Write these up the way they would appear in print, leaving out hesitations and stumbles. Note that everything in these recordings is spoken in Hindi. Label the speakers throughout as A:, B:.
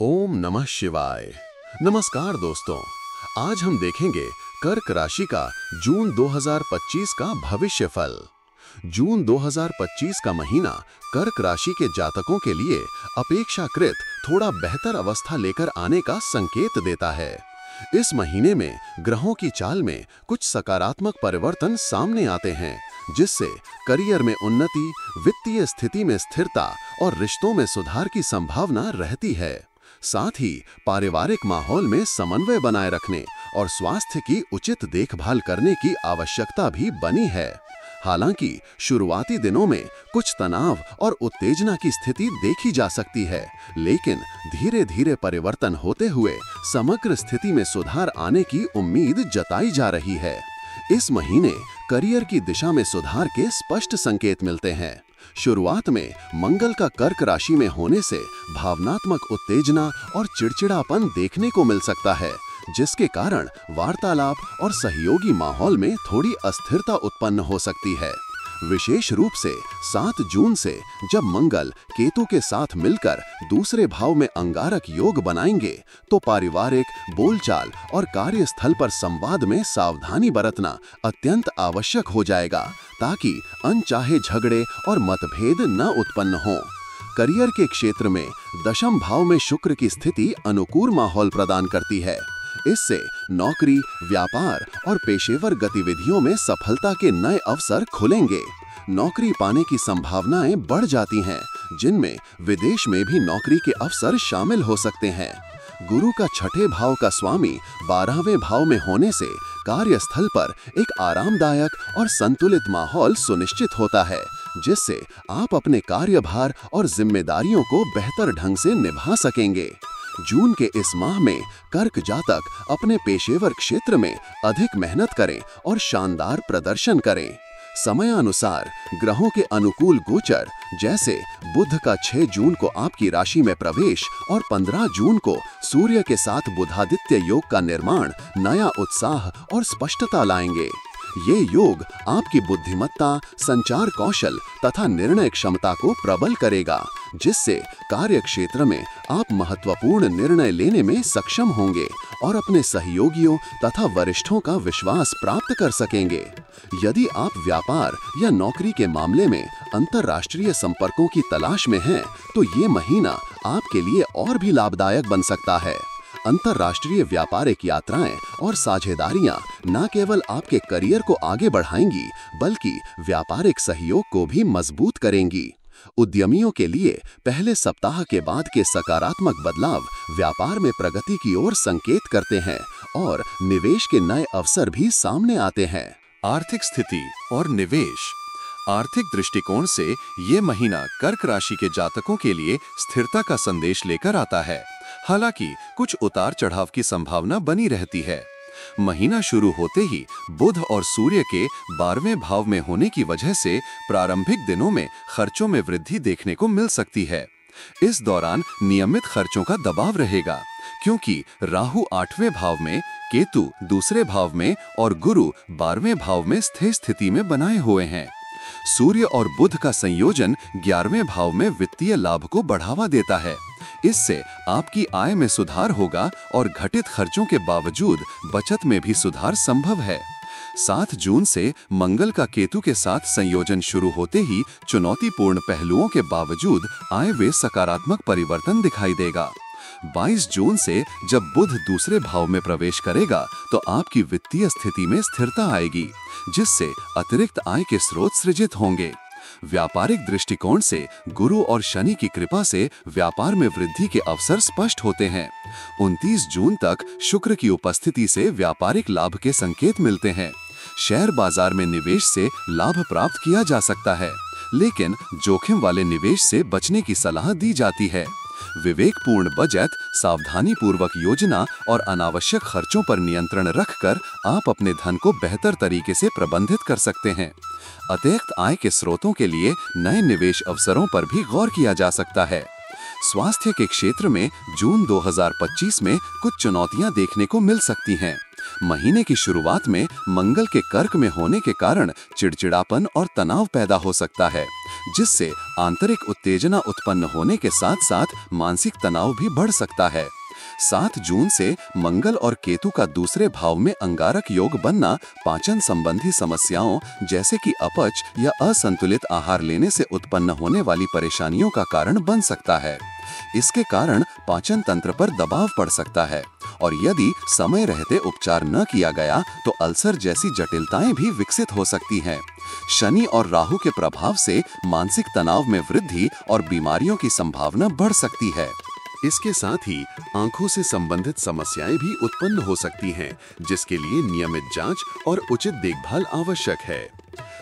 A: ओम नमः शिवाय। नमस्कार दोस्तों, आज हम देखेंगे कर्क राशि का जून 2025 का भविष्य फल। जून 2025 का महीना कर्क राशि के जातकों के लिए अपेक्षाकृत थोड़ा बेहतर अवस्था लेकर आने का संकेत देता है। इस महीने में ग्रहों की चाल में कुछ सकारात्मक परिवर्तन सामने आते हैं, जिससे करियर में उन्नति, वित्तीय स्थिति में स्थिरता और रिश्तों में सुधार की संभावना रहती है। साथ ही पारिवारिक माहौल में समन्वय बनाए रखने और स्वास्थ्य की उचित देखभाल करने की आवश्यकता भी बनी है। हालांकि शुरुआती दिनों में कुछ तनाव और उत्तेजना की स्थिति देखी जा सकती है, लेकिन धीरे धीरे परिवर्तन होते हुए समग्र स्थिति में सुधार आने की उम्मीद जताई जा रही है। इस महीने करियर की दिशा में सुधार के स्पष्ट संकेत मिलते हैं। शुरुआत में मंगल का कर्क राशि में होने से भावनात्मक उत्तेजना और चिड़चिड़ापन देखने को मिल सकता है, जिसके कारण वार्तालाप और सहयोगी माहौल में थोड़ी अस्थिरता उत्पन्न हो सकती है। विशेष रूप से 7 जून से जब मंगल केतु के साथ मिलकर दूसरे भाव में अंगारक योग बनाएंगे, तो पारिवारिक बोलचाल और कार्यस्थल पर संवाद में सावधानी बरतना अत्यंत आवश्यक हो जाएगा, ताकि अनचाहे झगड़े और मतभेद न उत्पन्न हों। करियर के क्षेत्र में दशम भाव में शुक्र की स्थिति अनुकूल माहौल प्रदान करती है। इससे नौकरी, व्यापार और पेशेवर गतिविधियों में सफलता के नए अवसर खुलेंगे। नौकरी पाने की संभावनाएं बढ़ जाती हैं, जिनमें विदेश में भी नौकरी के अवसर शामिल हो सकते हैं। गुरु का छठे भाव का स्वामी 12वें भाव में होने से कार्यस्थल पर एक आरामदायक और संतुलित माहौल सुनिश्चित होता है, जिससे आप अपने कार्यभार और जिम्मेदारियों को बेहतर ढंग से निभा सकेंगे। जून के इस माह में कर्क जातक अपने पेशेवर क्षेत्र में अधिक मेहनत करें और शानदार प्रदर्शन करें। समयानुसार ग्रहों के अनुकूल गोचर, जैसे बुध का 6 जून को आपकी राशि में प्रवेश और 15 जून को सूर्य के साथ बुधादित्य योग का निर्माण, नया उत्साह और स्पष्टता लाएंगे। ये योग आपकी बुद्धिमत्ता, संचार कौशल तथा निर्णय क्षमता को प्रबल करेगा, जिससे कार्य क्षेत्र में आप महत्वपूर्ण निर्णय लेने में सक्षम होंगे और अपने सहयोगियों तथा वरिष्ठों का विश्वास प्राप्त कर सकेंगे। यदि आप व्यापार या नौकरी के मामले में अंतर्राष्ट्रीय संपर्कों की तलाश में हैं, तो ये महीना आपके लिए और भी लाभदायक बन सकता है। अंतर्राष्ट्रीय व्यापारिक यात्राएं और साझेदारियां न केवल आपके करियर को आगे बढ़ाएंगी, बल्कि व्यापारिक सहयोग को भी मजबूत करेंगी। उद्यमियों के लिए पहले सप्ताह के बाद के सकारात्मक बदलाव व्यापार में प्रगति की ओर संकेत करते हैं और निवेश के नए अवसर भी सामने आते हैं।
B: आर्थिक स्थिति और निवेश। आर्थिक दृष्टिकोण से ये महीना कर्क राशि के जातकों के लिए स्थिरता का संदेश लेकर आता है। हालांकि कुछ उतार चढ़ाव की संभावना बनी रहती है। महीना शुरू होते ही बुध और सूर्य के 12वें भाव में होने की वजह से प्रारंभिक दिनों में खर्चों में वृद्धि देखने को मिल सकती है। इस दौरान नियमित खर्चों का दबाव रहेगा, क्योंकि राहु 8वें भाव में, केतु दूसरे भाव में और गुरु 12वें भाव में स्थिर स्थिति में बनाए हुए हैं। सूर्य और बुध का संयोजन 11वें भाव में वित्तीय लाभ को बढ़ावा देता है। इससे आपकी आय में सुधार होगा और घटित खर्चों के बावजूद बचत में भी सुधार संभव है। 7 जून से मंगल का केतु के साथ संयोजन शुरू होते ही चुनौतीपूर्ण पहलुओं के बावजूद आय में सकारात्मक परिवर्तन दिखाई देगा। 22 जून से जब बुध दूसरे भाव में प्रवेश करेगा, तो आपकी वित्तीय स्थिति में स्थिरता आएगी, जिससे अतिरिक्त आय के स्रोत सृजित होंगे। व्यापारिक दृष्टिकोण से गुरु और शनि की कृपा से व्यापार में वृद्धि के अवसर स्पष्ट होते हैं। 29 जून तक शुक्र की उपस्थिति से व्यापारिक लाभ के संकेत मिलते हैं। शेयर बाजार में निवेश से लाभ प्राप्त किया जा सकता है, लेकिन जोखिम वाले निवेश से बचने की सलाह दी जाती है। विवेकपूर्ण बजट, सावधानी पूर्वक योजना और अनावश्यक खर्चों पर नियंत्रण रखकर आप अपने धन को बेहतर तरीके से प्रबंधित कर सकते हैं। अतिरिक्त आय के स्रोतों के लिए नए निवेश अवसरों पर भी गौर किया जा सकता है। स्वास्थ्य के क्षेत्र में जून 2025 में कुछ चुनौतियां देखने को मिल सकती हैं। महीने की शुरुआत में मंगल के कर्क में होने के कारण चिड़चिड़ापन और तनाव पैदा हो सकता है, जिससे आंतरिक उत्तेजना उत्पन्न होने के साथ साथ मानसिक तनाव भी बढ़ सकता है। 7 जून से मंगल और केतु का दूसरे भाव में अंगारक योग बनना पाचन संबंधी समस्याओं जैसे कि अपच या असंतुलित आहार लेने से उत्पन्न होने वाली परेशानियों का कारण बन सकता है। इसके कारण पाचन तंत्र पर दबाव पड़ सकता है और यदि समय रहते उपचार न किया गया तो अल्सर जैसी जटिलताएं भी विकसित हो सकती हैं। शनि और राहु के प्रभाव से मानसिक तनाव में वृद्धि और बीमारियों की संभावना बढ़ सकती है।
A: इसके साथ ही आंखों से संबंधित समस्याएं भी उत्पन्न हो सकती हैं, जिसके लिए नियमित जांच और उचित देखभाल आवश्यक है।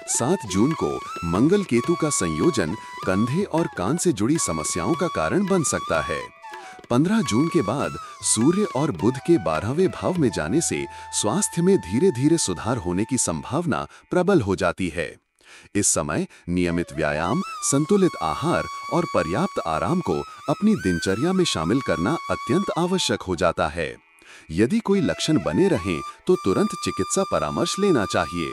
A: 7 जून को मंगल केतु का संयोजन कंधे और कान से जुड़ी समस्याओं का कारण बन सकता है। 15 जून के बाद सूर्य और बुध के 12वें भाव में जाने से स्वास्थ्य में धीरे धीरे सुधार होने की संभावना प्रबल हो जाती है। इस समय नियमित व्यायाम, संतुलित आहार और पर्याप्त आराम को अपनी दिनचर्या में शामिल करना अत्यंत आवश्यक हो जाता है। यदि कोई लक्षण बने रहें तो तुरंत चिकित्सा परामर्श लेना चाहिए।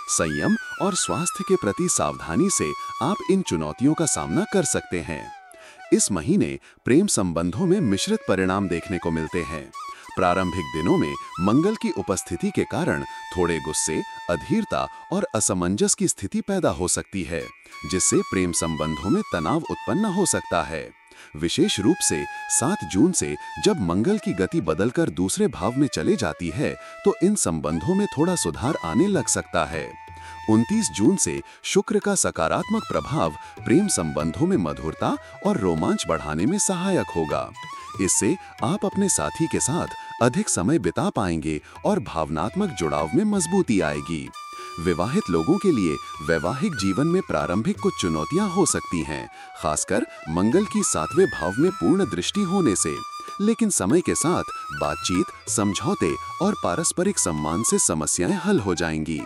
A: संयम और स्वास्थ्य के प्रति सावधानी से आप इन चुनौतियों का सामना कर सकते हैं। इस महीने प्रेम संबंधों में मिश्रित परिणाम देखने को मिलते हैं। प्रारंभिक दिनों में मंगल की उपस्थिति के कारण थोड़े गुस्से, अधीरता और असमंजस की स्थिति पैदा हो सकती है, जिससे प्रेम संबंधों में तनाव उत्पन्न हो सकता है। विशेष रूप से 7 जून से जब मंगल की गति बदलकर दूसरे भाव में चले जाती है तो इन संबंधों में थोड़ा सुधार आने लग सकता है। 29 जून से शुक्र का सकारात्मक प्रभाव प्रेम संबंधों में मधुरता और रोमांच बढ़ाने में सहायक होगा। इससे आप अपने साथी के साथ अधिक समय बिता पाएंगे और भावनात्मक जुड़ाव में मजबूती आएगी। विवाहित लोगों के लिए वैवाहिक जीवन में प्रारंभिक कुछ चुनौतियां हो सकती हैं, खासकर मंगल की 7वें भाव में पूर्ण दृष्टि होने से, लेकिन समय के साथ बातचीत, समझौते और पारस्परिक सम्मान से समस्याएं हल हो जाएंगी।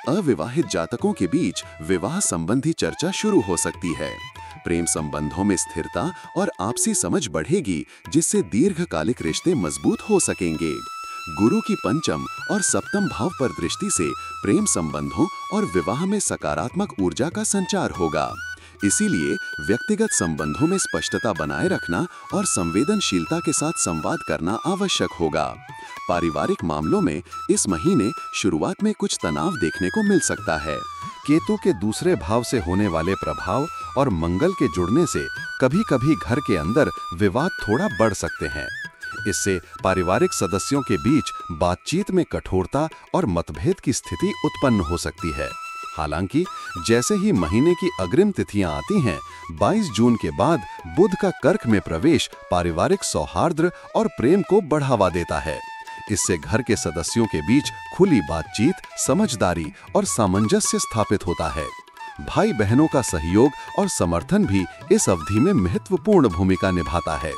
A: अविवाहित जातकों के बीच विवाह संबंधी चर्चा शुरू हो सकती है। प्रेम संबंधों में स्थिरता और आपसी समझ बढ़ेगी, जिससे दीर्घकालिक रिश्ते मजबूत हो सकेंगे। गुरु की पंचम और सप्तम भाव पर दृष्टि से प्रेम संबंधों और विवाह में सकारात्मक ऊर्जा का संचार होगा। इसीलिए व्यक्तिगत संबंधों में स्पष्टता बनाए रखना और संवेदनशीलता के साथ संवाद करना आवश्यक होगा। पारिवारिक मामलों में इस महीने शुरुआत में कुछ तनाव देखने को मिल सकता है।
B: केतु के दूसरे भाव से होने वाले प्रभाव और मंगल के जुड़ने से कभी-कभी घर के अंदर विवाद थोड़ा बढ़ सकते हैं। इससे पारिवारिक सदस्यों के बीच बातचीत में कठोरता और मतभेद की स्थिति उत्पन्न हो सकती है। हालांकि जैसे ही महीने की अग्रिम तिथियां आती हैं, 22 जून के बाद बुध का कर्क में प्रवेश पारिवारिक सौहार्द और प्रेम को बढ़ावा देता है। इससे घर के सदस्यों के बीच खुली बातचीत, समझदारी और सामंजस्य स्थापित होता है। भाई बहनों का सहयोग और समर्थन भी इस अवधि में महत्वपूर्ण भूमिका निभाता है।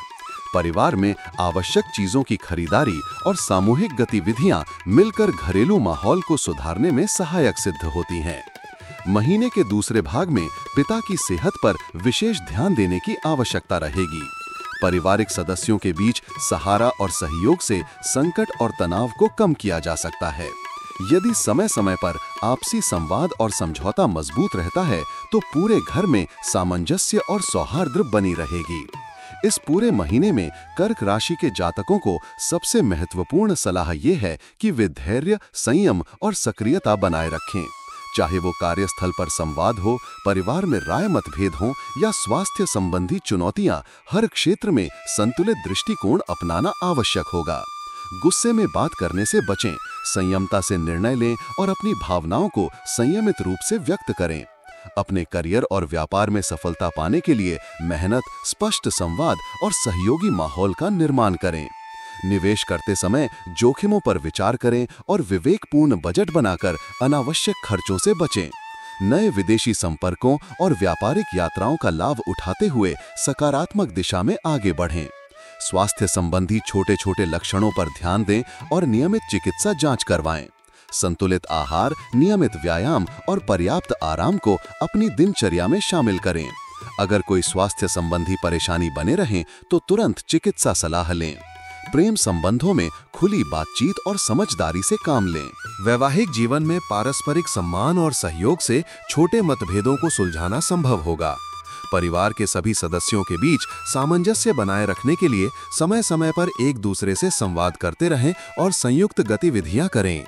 B: परिवार में आवश्यक चीजों की खरीदारी और सामूहिक गतिविधियां मिलकर घरेलू माहौल को सुधारने में सहायक सिद्ध होती हैं। महीने के दूसरे भाग में पिता की सेहत पर विशेष ध्यान देने की आवश्यकता रहेगी। पारिवारिक सदस्यों के बीच सहारा और सहयोग से संकट और तनाव को कम किया जा सकता है। यदि समय समय पर आपसी संवाद और समझौता मजबूत रहता है तो पूरे घर में सामंजस्य और सौहार्द बनी रहेगी। इस पूरे महीने में कर्क राशि के जातकों को सबसे महत्वपूर्ण सलाह ये है कि वे धैर्य, संयम और सक्रियता बनाए रखें। चाहे वो कार्यस्थल पर संवाद हो, परिवार में राय मतभेद हो या स्वास्थ्य संबंधी चुनौतियां, हर क्षेत्र में संतुलित दृष्टिकोण अपनाना आवश्यक होगा। गुस्से में बात करने से बचें, संयमता से निर्णय लें और अपनी भावनाओं को संयमित रूप से व्यक्त करें। अपने करियर और व्यापार में सफलता पाने के लिए मेहनत, स्पष्ट संवाद और सहयोगी माहौल का निर्माण करें। निवेश करते समय जोखिमों पर विचार करें और विवेकपूर्ण बजट बनाकर अनावश्यक खर्चों से बचें। नए विदेशी संपर्कों और व्यापारिक यात्राओं का लाभ उठाते हुए सकारात्मक दिशा में आगे बढ़ें। स्वास्थ्य संबंधी छोटे-छोटे लक्षणों पर ध्यान दें और नियमित चिकित्सा जांच करवाएं। संतुलित आहार, नियमित व्यायाम और पर्याप्त आराम को अपनी दिनचर्या में शामिल करें। अगर कोई स्वास्थ्य संबंधी परेशानी बने रहे तो तुरंत चिकित्सा सलाह लें।
A: प्रेम संबंधों में खुली बातचीत और समझदारी से काम लें।
B: वैवाहिक जीवन में पारस्परिक सम्मान और सहयोग से छोटे मतभेदों को सुलझाना संभव होगा। परिवार के सभी सदस्यों के बीच सामंजस्य बनाए रखने के लिए समय समय पर एक दूसरे से संवाद करते रहें और संयुक्त गतिविधियां करें।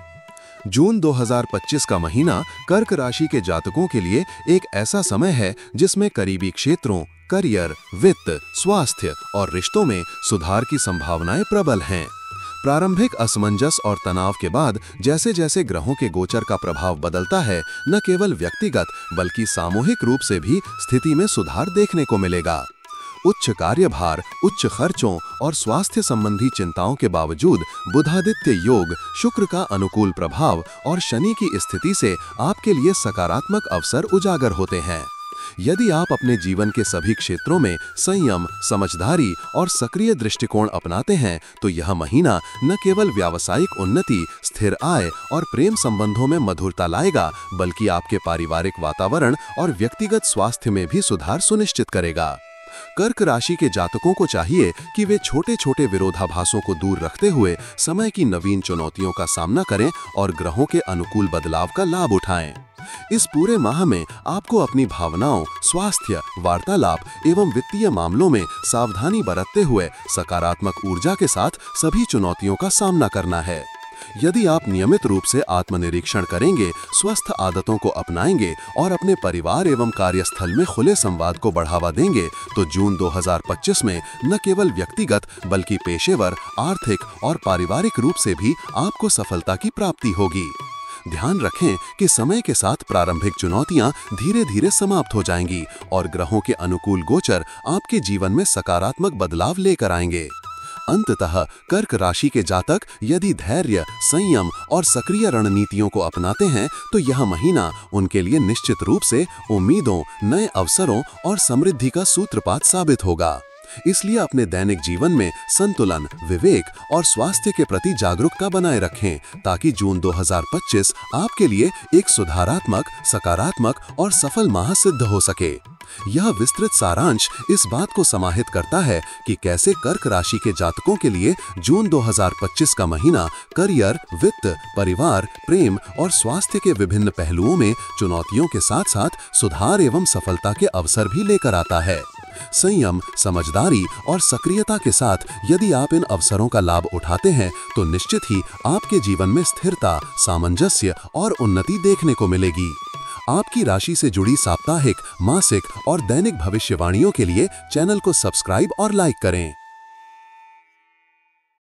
B: जून 2025 का महीना कर्क राशि के जातकों के लिए एक ऐसा समय है जिसमें करीबी क्षेत्रों, करियर, वित्त, स्वास्थ्य और रिश्तों में सुधार की संभावनाएं प्रबल हैं। प्रारंभिक असमंजस और तनाव के बाद जैसे जैसे ग्रहों के गोचर का प्रभाव बदलता है, न केवल व्यक्तिगत बल्कि सामूहिक रूप से भी स्थिति में सुधार देखने को मिलेगा। उच्च कार्यभार, उच्च खर्चों और स्वास्थ्य संबंधी चिंताओं के बावजूद बुधादित्य योग, शुक्र का अनुकूल प्रभाव और शनि की स्थिति से आपके लिए सकारात्मक अवसर उजागर होते हैं। यदि आप अपने जीवन के सभी क्षेत्रों में संयम, समझदारी और सक्रिय दृष्टिकोण अपनाते हैं तो यह महीना न केवल व्यावसायिक उन्नति, स्थिर आय और प्रेम संबंधों में मधुरता लाएगा, बल्कि आपके पारिवारिक वातावरण और व्यक्तिगत स्वास्थ्य में भी सुधार सुनिश्चित करेगा। कर्क राशि के जातकों को चाहिए कि वे छोटे छोटे विरोधाभासों को दूर रखते हुए समय की नवीन चुनौतियों का सामना करें और ग्रहों के अनुकूल बदलाव का लाभ उठाएं। इस पूरे माह में आपको अपनी भावनाओं, स्वास्थ्य, वार्तालाप एवं वित्तीय मामलों में सावधानी बरतते हुए सकारात्मक ऊर्जा के साथ सभी चुनौतियों का सामना करना है। यदि आप नियमित रूप से आत्मनिरीक्षण करेंगे, स्वस्थ आदतों को अपनाएंगे और अपने परिवार एवं कार्यस्थल में खुले संवाद को बढ़ावा देंगे तो जून 2025 में न केवल व्यक्तिगत बल्कि पेशेवर, आर्थिक और पारिवारिक रूप से भी आपको सफलता की प्राप्ति होगी। ध्यान रखें कि समय के साथ प्रारंभिक चुनौतियां धीरे धीरे समाप्त हो जाएंगी और ग्रहों के अनुकूल गोचर आपके जीवन में सकारात्मक बदलाव लेकर आएंगे। अंततः कर्क राशि के जातक यदि धैर्य, संयम और सक्रिय रणनीतियों को अपनाते हैं तो यह महीना उनके लिए निश्चित रूप से उम्मीदों, नए अवसरों और समृद्धि का सूत्रपात साबित होगा। इसलिए अपने दैनिक जीवन में संतुलन, विवेक और स्वास्थ्य के प्रति जागरूकता बनाए रखें ताकि जून 2025 आपके लिए एक सुधारात्मक, सकारात्मक और सफल माह सिद्ध हो सके। यह विस्तृत सारांश इस बात को समाहित करता है कि कैसे कर्क राशि के जातकों के लिए जून 2025 का महीना करियर, वित्त, परिवार, प्रेम और स्वास्थ्य के विभिन्न पहलुओं में चुनौतियों के साथ साथ सुधार एवं सफलता के अवसर भी लेकर आता है। संयम, समझदारी और सक्रियता के साथ यदि आप इन अवसरों का लाभ उठाते हैं तो निश्चित ही आपके जीवन में स्थिरता, सामंजस्य और उन्नति देखने को मिलेगी। आपकी राशि से जुड़ी साप्ताहिक, मासिक और दैनिक भविष्यवाणियों के लिए चैनल को सब्सक्राइब और लाइक करें।